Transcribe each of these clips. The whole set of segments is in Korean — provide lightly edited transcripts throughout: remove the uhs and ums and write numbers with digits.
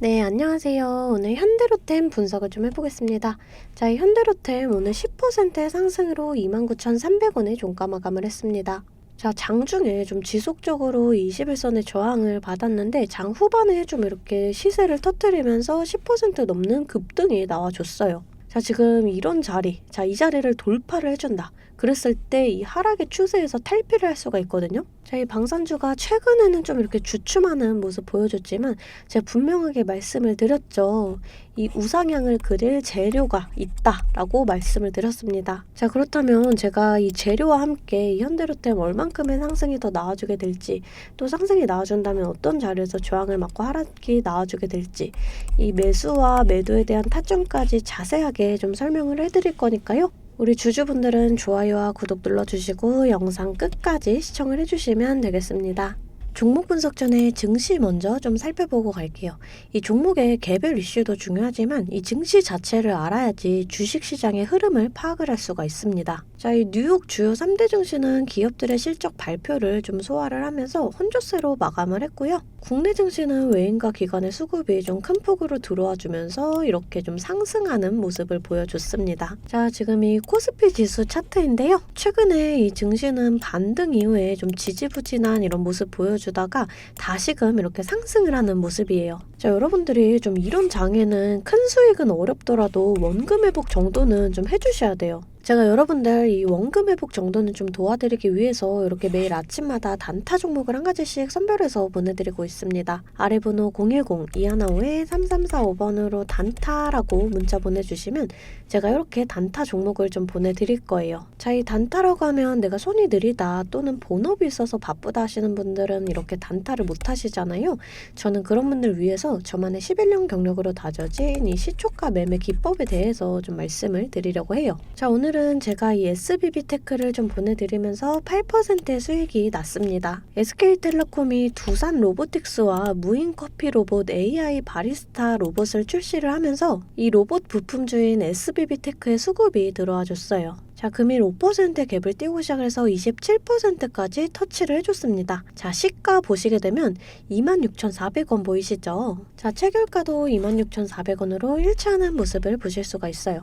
네, 안녕하세요. 오늘 현대로템 분석을 좀 해보겠습니다. 자, 이 현대로템 오늘 10%의 상승으로 29,300원에 종가 마감을 했습니다. 자, 장중에 좀 지속적으로 21선의 저항을 받았는데 장 후반에 좀 이렇게 시세를 터뜨리면서 10% 넘는 급등이 나와줬어요. 자, 지금 이런 자리, 이 자리를 돌파를 해준다. 그랬을 때 이 하락의 추세에서 탈피를 할 수가 있거든요. 자, 이 방산주가 최근에는 좀 이렇게 주춤하는 모습 보여줬지만 제가 분명하게 말씀을 드렸죠. 이 우상향을 그릴 재료가 있다라고 말씀을 드렸습니다. 자, 그렇다면 제가 이 재료와 함께 이 현대로템 얼만큼의 상승이 더 나와주게 될지, 또 상승이 나와준다면 어떤 자리에서 저항을 맞고 하락이 나와주게 될지, 이 매수와 매도에 대한 타점까지 자세하게 좀 설명을 해드릴 거니까요. 우리 주주분들은 좋아요와 구독 눌러주시고 영상 끝까지 시청을 해주시면 되겠습니다. 종목 분석 전에 증시 먼저 좀 살펴보고 갈게요. 이 종목의 개별 이슈도 중요하지만 이 증시 자체를 알아야지 주식시장의 흐름을 파악을 할 수가 있습니다. 자, 이 뉴욕 주요 3대 증시는 기업들의 실적 발표를 좀 소화를 하면서 혼조세로 마감을 했고요. 국내 증시는 외인과 기관의 수급이 좀 큰 폭으로 들어와 주면서 이렇게 좀 상승하는 모습을 보여줬습니다. 자, 지금 이 코스피 지수 차트인데요. 최근에 이 증시는 반등 이후에 좀 지지부진한 이런 모습 보여주다가 다시금 이렇게 상승을 하는 모습이에요. 자, 여러분들이 좀 이런 장에는 큰 수익은 어렵더라도 원금 회복 정도는 좀 해주셔야 돼요. 제가 여러분들 이 원금 회복 정도는 좀 도와드리기 위해서 이렇게 매일 아침마다 단타 종목을 한 가지씩 선별해서 보내드리고 있습니다. 아래 번호 010-215-3345번으로 단타라고 문자 보내주시면 제가 이렇게 단타 종목을 좀 보내드릴 거예요. 자, 이 단타라고 하면 내가 손이 느리다 또는 본업이 있어서 바쁘다 하시는 분들은 이렇게 단타를 못 하시잖아요. 저는 그런 분들 위해서 저만의 11년 경력으로 다져진 이 시초가 매매 기법에 대해서 좀 말씀을 드리려고 해요. 자, 오늘은 제가 이 SBB테크를 좀 보내드리면서 8%의 수익이 났습니다. SK텔레콤이 두산 로보틱스와 무인커피 로봇 AI 바리스타 로봇을 출시를 하면서 이 로봇 부품주인 SBB테크의 수급이 들어와 줬어요. 자, 금일 5%의 갭을 띄우고 시작해서 27%까지 터치를 해줬습니다. 자, 시가 보시게 되면 26,400원 보이시죠? 자, 체결가도 26,400원으로 일치하는 모습을 보실 수가 있어요.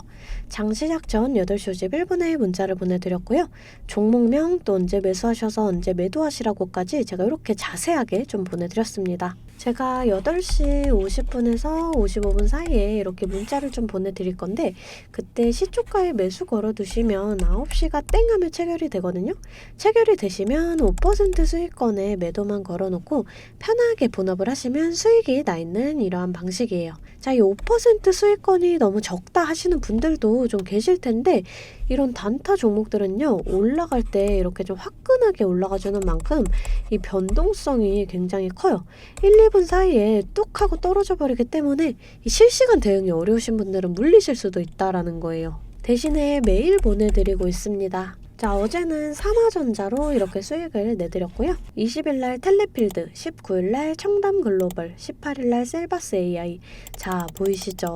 장 시작 전 8시 51분에 문자를 보내드렸고요. 종목명 또 언제 매수하셔서 언제 매도하시라고까지 제가 이렇게 자세하게 좀 보내드렸습니다. 제가 8시 50분에서 55분 사이에 이렇게 문자를 좀 보내드릴 건데 그때 시초가에 매수 걸어두시면 9시가 땡 하면 체결이 되거든요. 체결이 되시면 5% 수익권에 매도만 걸어놓고 편하게 본업을 하시면 수익이 나 있는 이러한 방식이에요. 자, 이 5% 수익권이 너무 적다 하시는 분들도 좀 계실 텐데 이런 단타 종목들은요, 올라갈 때 이렇게 좀 화끈하게 올라가주는 만큼 이 변동성이 굉장히 커요. 1, 2분 사이에 뚝 하고 떨어져 버리기 때문에 이 실시간 대응이 어려우신 분들은 물리실 수도 있다라는 거예요. 대신에 매일 보내드리고 있습니다. 자, 어제는 삼화전자로 이렇게 수익을 내드렸고요. 20일날 텔레필드, 19일날 청담글로벌, 18일날 셀바스 AI. 자, 보이시죠?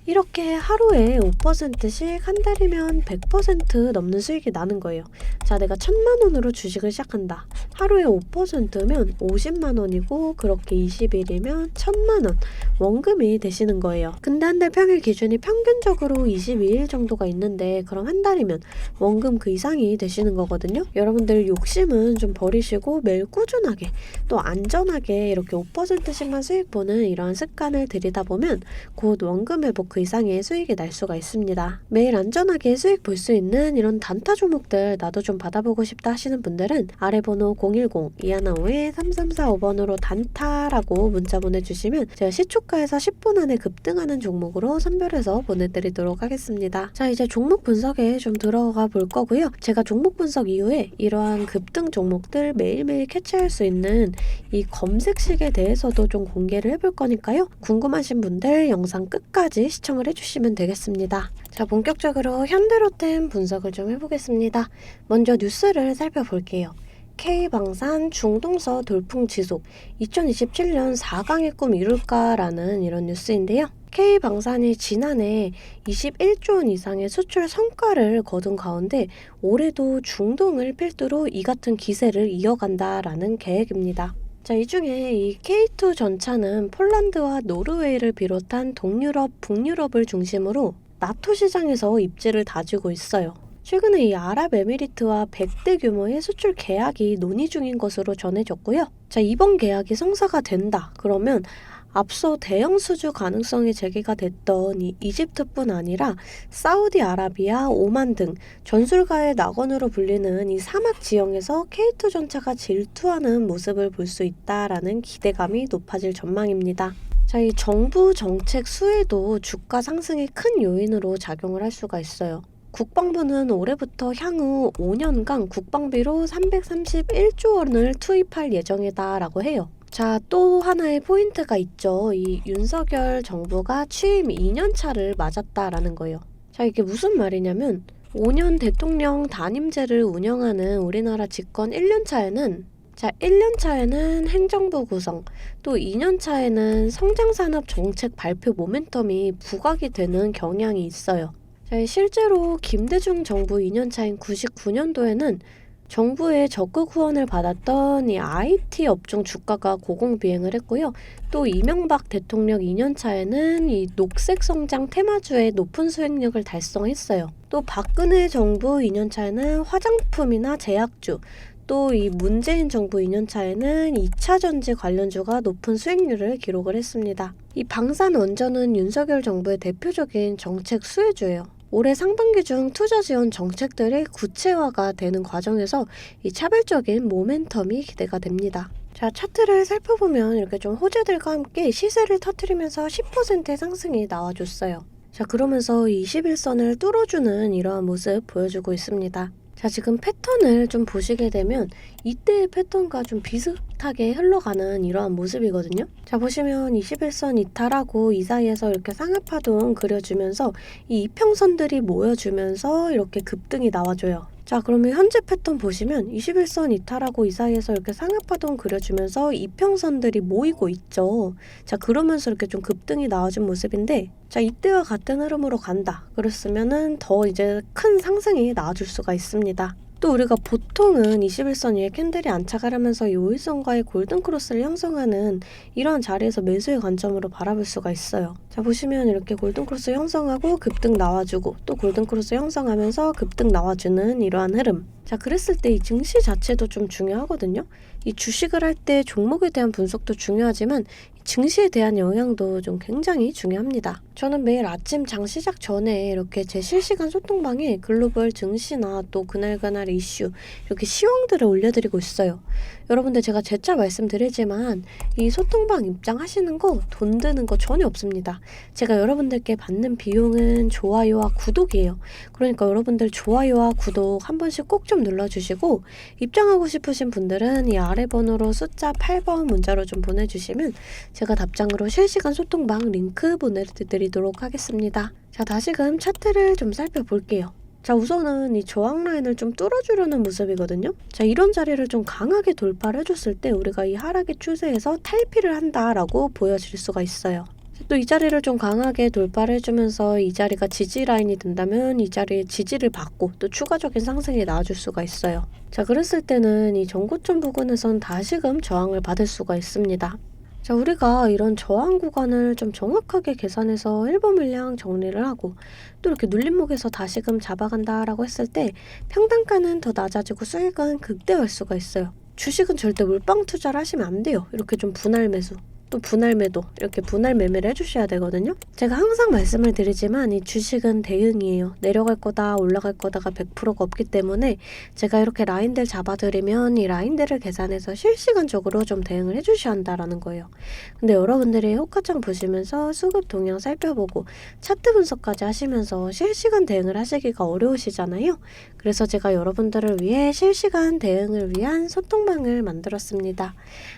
이렇게 하루에 5%씩 한 달이면 100% 넘는 수익이 나는 거예요. 자, 내가 1,000만원으로 주식을 시작한다. 하루에 5%면 50만원이고 그렇게 20일이면 1,000만원 원금이 되시는 거예요. 근데 한 달 평일 기준이 평균적으로 22일 정도가 있는데 그럼 한 달이면 원금 그 이상이 되시는 거거든요. 여러분들 욕심은 좀 버리시고 매일 꾸준하게 또 안전하게 이렇게 5%씩만 수익 보는 이런 습관을 들이다 보면 곧 원금 회복 그 이상의 수익이 날 수가 있습니다. 매일 안전하게 수익 볼 수 있는 이런 단타 종목들 나도 좀 받아보고 싶다 하시는 분들은 아래 번호 010-215-3345번으로 단타라고 문자 보내주시면 제가 시초가에서 10분 안에 급등하는 종목으로 선별해서 보내드리도록 하겠습니다. 자, 이제 종목 분석에 좀 들어가 볼 거고요. 제가 종목 분석 이후에 이러한 급등 종목들 매일매일 캐치할 수 있는 이 검색식에 대해서도 좀 공개를 해볼 거니까요. 궁금하신 분들 영상 끝까지 시청을 해주시면 되겠습니다. 자, 본격적으로 현대로템 분석을 좀 해보겠습니다. 먼저 뉴스를 살펴볼게요. K방산 중동서 돌풍 지속 2027년 4강의 꿈 이룰까라는 이런 뉴스인데요. K방산이 지난해 21조 원 이상의 수출 성과를 거둔 가운데 올해도 중동을 필두로 이 같은 기세를 이어간다라는 계획입니다. 자, 이 중에 이 K2 전차는 폴란드와 노르웨이를 비롯한 동유럽, 북유럽을 중심으로 나토 시장에서 입지를 다지고 있어요. 최근에 이 아랍에미리트와 100대 규모의 수출 계약이 논의 중인 것으로 전해졌고요. 자, 이번 계약이 성사가 된다. 그러면 앞서 대형 수주 가능성이 제기가 됐던 이 이집트뿐 아니라 사우디아라비아, 오만 등 전술가의 낙원으로 불리는 이 사막 지형에서 K2 전차가 질투하는 모습을 볼 수 있다라는 기대감이 높아질 전망입니다. 자, 이 정부 정책 수혜도 주가 상승의 큰 요인으로 작용을 할 수가 있어요. 국방부는 올해부터 향후 5년간 국방비로 331조 원을 투입할 예정이다라고 해요. 자, 또 하나의 포인트가 있죠. 이 윤석열 정부가 취임 2년 차를 맞았다라는 거예요. 자, 이게 무슨 말이냐면 5년 대통령 단임제를 운영하는 우리나라 집권 1년 차에는 1년 차에는 행정부 구성, 또 2년 차에는 성장산업 정책 발표 모멘텀이 부각이 되는 경향이 있어요. 자, 실제로 김대중 정부 2년 차인 99년도에는 정부의 적극 후원을 받았던 이 IT 업종 주가가 고공비행을 했고요. 또 이명박 대통령 2년 차에는 이 녹색 성장 테마주의 높은 수익력을 달성했어요. 또 박근혜 정부 2년 차에는 화장품이나 제약주, 또 이 문재인 정부 2년 차에는 2차 전지 관련주가 높은 수익률을 기록을 했습니다. 이 방산원전은 윤석열 정부의 대표적인 정책 수혜주예요. 올해 상반기 중 투자 지원 정책들이 구체화가 되는 과정에서 이 차별적인 모멘텀이 기대가 됩니다. 자, 차트를 살펴보면 이렇게 좀 호재들과 함께 시세를 터뜨리면서 10%의 상승이 나와줬어요. 자, 그러면서 21선을 뚫어주는 이러한 모습 보여주고 있습니다. 자, 지금 패턴을 좀 보시게 되면 이때의 패턴과 좀 비슷하게 흘러가는 이러한 모습이거든요. 자, 보시면 21선 이탈하고 이 사이에서 이렇게 상하파동 그려주면서 이 이평선들이 모여주면서 이렇게 급등이 나와줘요. 자, 그러면 현재 패턴 보시면 21선 이탈하고 이 사이에서 이렇게 상하파동 그려주면서 이평선들이 모이고 있죠. 자, 그러면서 이렇게 좀 급등이 나와준 모습인데, 자, 이때와 같은 흐름으로 간다. 그랬으면은 더 이제 큰 상승이 나와줄 수가 있습니다. 또 우리가 보통은 21선 위에 캔들이 안착을 하면서 이 5일선과의 골든크로스를 형성하는 이러한 자리에서 매수의 관점으로 바라볼 수가 있어요. 자, 보시면 이렇게 골든크로스 형성하고 급등 나와주고 또 골든크로스 형성하면서 급등 나와주는 이러한 흐름. 자, 그랬을 때 이 증시 자체도 좀 중요하거든요. 이 주식을 할 때 종목에 대한 분석도 중요하지만 증시에 대한 영향도 좀 굉장히 중요합니다. 저는 매일 아침 장 시작 전에 이렇게 제 실시간 소통방에 글로벌 증시나 또 그날그날 이슈 이렇게 시황들을 올려드리고 있어요. 여러분들 제가 재차 말씀드리지만 이 소통방 입장하시는 거 돈 드는 거 전혀 없습니다. 제가 여러분들께 받는 비용은 좋아요와 구독이에요. 그러니까 여러분들 좋아요와 구독 한 번씩 꼭 좀 눌러주시고 입장하고 싶으신 분들은 이 아래 번호로 숫자 8번 문자로 좀 보내주시면 제가 답장으로 실시간 소통방 링크 보내드리도록 하겠습니다. 자, 다시금 차트를 좀 살펴볼게요. 자, 우선은 이 저항 라인을 좀 뚫어주려는 모습이거든요. 자, 이런 자리를 좀 강하게 돌파를 해줬을 때 우리가 이 하락의 추세에서 탈피를 한다라고 보여질 수가 있어요. 또 이 자리를 좀 강하게 돌파를 해주면서 이 자리가 지지 라인이 된다면 이 자리에 지지를 받고 또 추가적인 상승이 나와줄 수가 있어요. 자, 그랬을 때는 이 전고점 부근에선 다시금 저항을 받을 수가 있습니다. 자, 우리가 이런 저항 구간을 좀 정확하게 계산해서 1번 물량 정리를 하고 또 이렇게 눌림목에서 다시금 잡아간다라고 했을 때 평단가는 더 낮아지고 수익은 극대화할 수가 있어요. 주식은 절대 물방 투자를 하시면 안 돼요. 이렇게 좀 분할 매수. 또 분할 매도 이렇게 분할 매매를 해주셔야 되거든요. 제가 항상 말씀을 드리지만 이 주식은 대응이에요. 내려갈 거다 올라갈 거다가 100%가 없기 때문에 제가 이렇게 라인들 잡아드리면 이 라인들을 계산해서 실시간적으로 좀 대응을 해주셔야 한다라는 거예요. 근데 여러분들이 호가창 보시면서 수급 동향 살펴보고 차트 분석까지 하시면서 실시간 대응을 하시기가 어려우시잖아요. 그래서 제가 여러분들을 위해 실시간 대응을 위한 소통방을 만들었습니다.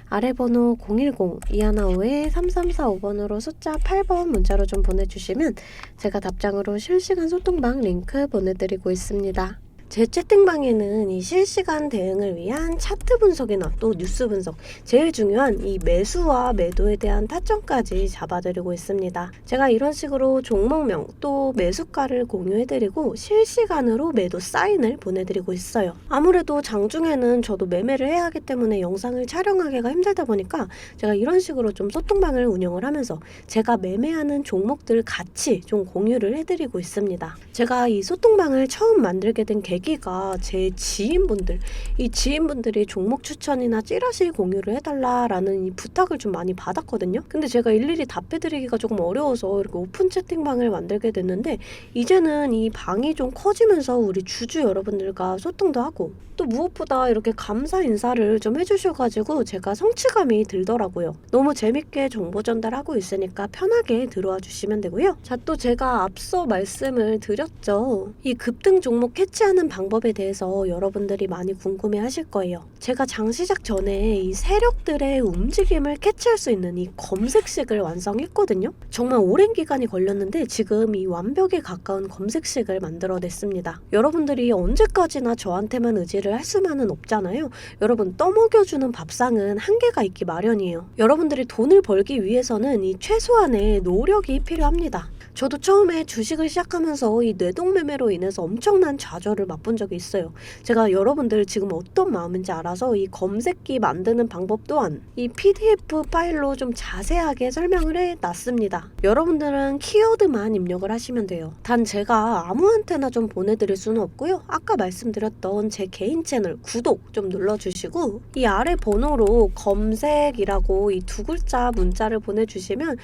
아래 번호 010-215-3345번으로 숫자 8번 문자로 좀 보내주시면 제가 답장으로 실시간 소통방 링크 보내드리고 있습니다. 제 채팅방에는 이 실시간 대응을 위한 차트 분석이나 또 뉴스 분석, 제일 중요한 이 매수와 매도에 대한 타점까지 잡아드리고 있습니다. 제가 이런 식으로 종목명 또 매수가를 공유해드리고 실시간으로 매도 사인을 보내드리고 있어요. 아무래도 장중에는 저도 매매를 해야 하기 때문에 영상을 촬영하기가 힘들다 보니까 제가 이런 식으로 좀 소통방을 운영을 하면서 제가 매매하는 종목들 같이 좀 공유를 해드리고 있습니다. 제가 이 소통방을 처음 만들게 된 계기가 제 지인분들이 종목 추천이나 찌라시 공유를 해달라라는 이 부탁을 좀 많이 받았거든요. 근데 제가 일일이 답해드리기가 조금 어려워서 이렇게 오픈 채팅방을 만들게 됐는데, 이제는 이 방이 좀 커지면서 우리 주주 여러분들과 소통도 하고 또 무엇보다 이렇게 감사 인사를 좀 해주셔가지고 제가 성취감이 들더라고요. 너무 재밌게 정보 전달하고 있으니까 편하게 들어와 주시면 되고요. 자, 또 제가 앞서 말씀을 드렸죠. 이 급등 종목 캐치하는 방법에 대해서 여러분들이 많이 궁금해 하실 거예요. 제가 장 시작 전에 이 세력들의 움직임을 캐치할 수 있는 이 검색식을 완성했거든요. 정말 오랜 기간이 걸렸는데 지금 이 완벽에 가까운 검색식을 만들어냈습니다. 여러분들이 언제까지나 저한테만 의지를 할 수만은 없잖아요. 여러분, 떠먹여주는 밥상은 한계가 있기 마련이에요. 여러분들이 돈을 벌기 위해서는 이 최소한의 노력이 필요합니다. 저도 처음에 주식을 시작하면서 이 뇌동매매로 인해서 엄청난 좌절을 맛본 적이 있어요. 제가 여러분들 지금 어떤 마음인지 알아서 이 검색기 만드는 방법 또한 이 PDF 파일로 좀 자세하게 설명을 해놨습니다. 여러분들은 키워드만 입력을 하시면 돼요. 단 제가 아무한테나 좀 보내드릴 수는 없고요. 아까 말씀드렸던 제 개인 채널 구독 좀 눌러주시고 이 아래 번호로 검색이라고 이 두 글자 문자를 보내주시면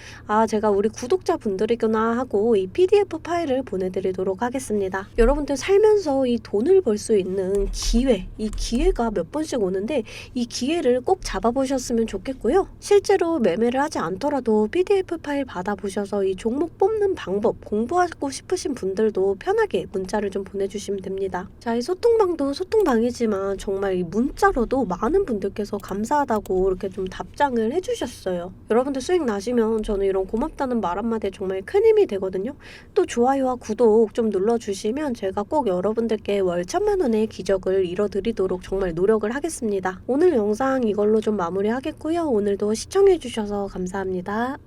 제가 우리 구독자분들이구나 하고 이 PDF 파일을 보내드리도록 하겠습니다. 여러분들 살면서 이 돈을 벌 수 있는 이 기회가 몇 번씩 오는데 이 기회를 꼭 잡아보셨으면 좋겠고요. 실제로 매매를 하지 않더라도 PDF 파일 받아보셔서 이 종목 뽑는 방법 공부하고 싶으신 분들도 편하게 문자를 좀 보내주시면 됩니다. 자, 이 소통방도 소통방이지만 정말 이 문자로도 많은 분들께서 감사하다고 이렇게 좀 답장을 해주셨어요. 여러분들 수익 나시면 저는 이런 고맙다는 말 한마디에 정말 큰 힘이 되거든요. 또 좋아요와 구독 좀 눌러주시면 제가 꼭 여러분들께 월 1000만 원의 기적을 이뤄드리도록 정말 노력을 하겠습니다. 오늘 영상 이걸로 좀 마무리하겠고요. 오늘도 시청해주셔서 감사합니다.